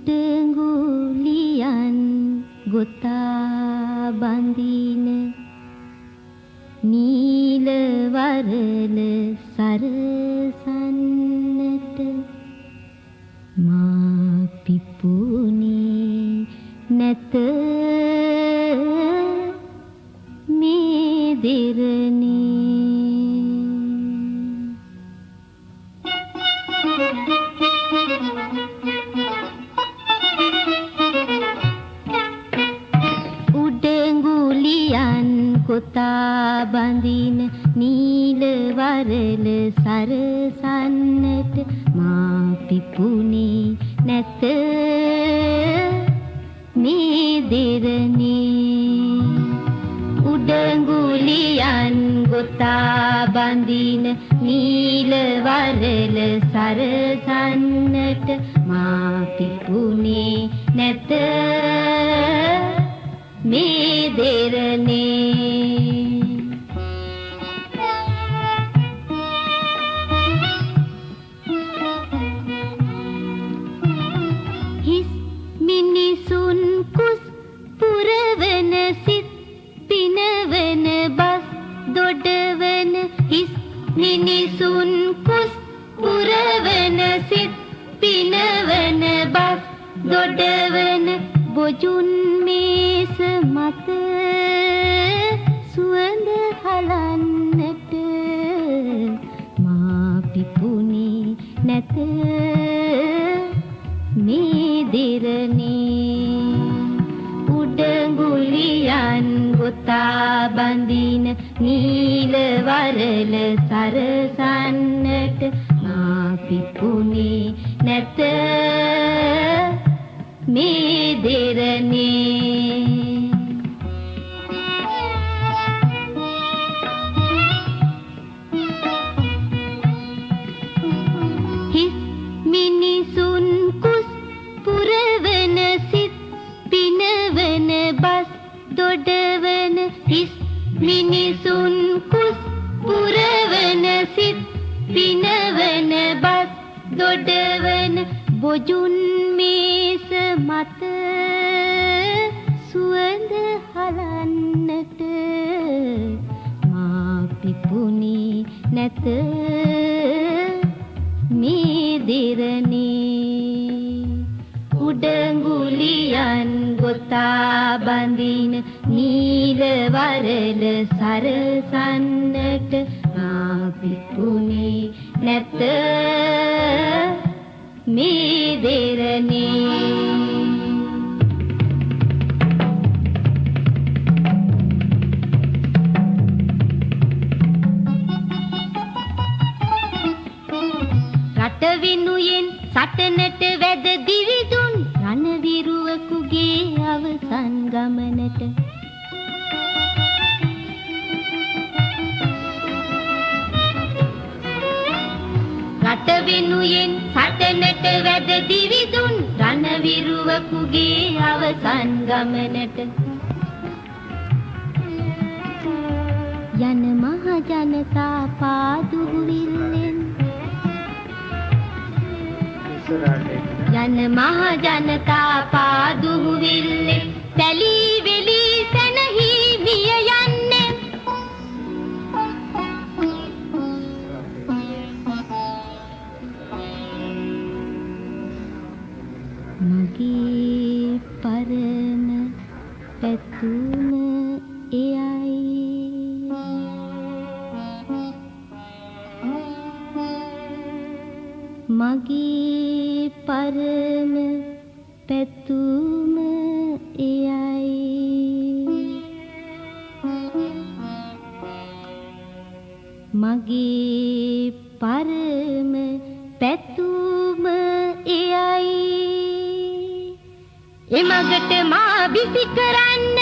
උඩඟුලියන් ගොතා බඳින නීල වරල සරසන්නට මා පිපුනේ නැත මේ දෙරණේ. උඩඟුලියන් කොතා බඳින නීල වරල සරසන්නට මා පිපුනේ නැත මේ දෙරණේ. උඩඟුලියන් ගොතා බඳින නීල වරල සරසන්නට මා පිපුනේ නැත මේ දෙරණේ. හිස් මිනිසුන් කුස් පුරවන සිත් පිනවන බස් දොඩවන හිස් මිනිසුන් කුස් පුරවන සිත් පිනවන බස් දොඩවන බොජුන් මේස මත සුවඳ හලන්නට මා පිපුනේ නැත මේ දෙරණේ. උඩඟුලියන් ගොතා බඳින නීල වරල සරසන්නට මා පිපුනේ නැත මේ දෙරණේ. හිස් මිනිසුන් කුස් පුරවන සිත් පිනවන බස් දොඩවන හිස් මිනිසුන් කුස් පුරවන සිත් පිනවන බස් දොඩවන බොජුන් මේස මත සුවඳ හලන්නට මා පිපුනේ නැත මේ දෙරණේ. උඩඟුලියන් ගොතා බඳින නීල වරල සරසන්නට මා පිපුනේ නැත මේ දෙරණේ. රට විනුයෙන් සටනට වැද දිවිදුන් රණවිරුවකුගේ අවසන් ගමනට රට වෙනුයෙන් සටනට වැද දිවිදුන් රණවිරුවකුගේ අවසන් ගමනට යන මහ ජනතා පාදුවිල්ලෙන් යන මහ ජනතා පාදුවිල්ලෙන් තැලී වෙලී සැනහි මිය යන්නේ මගේ පරම පැතුම එයයි මගේ පරම පැතුම එයයි මගේ පරම පැතුම එයයි එමගට මා බිසි කරන්න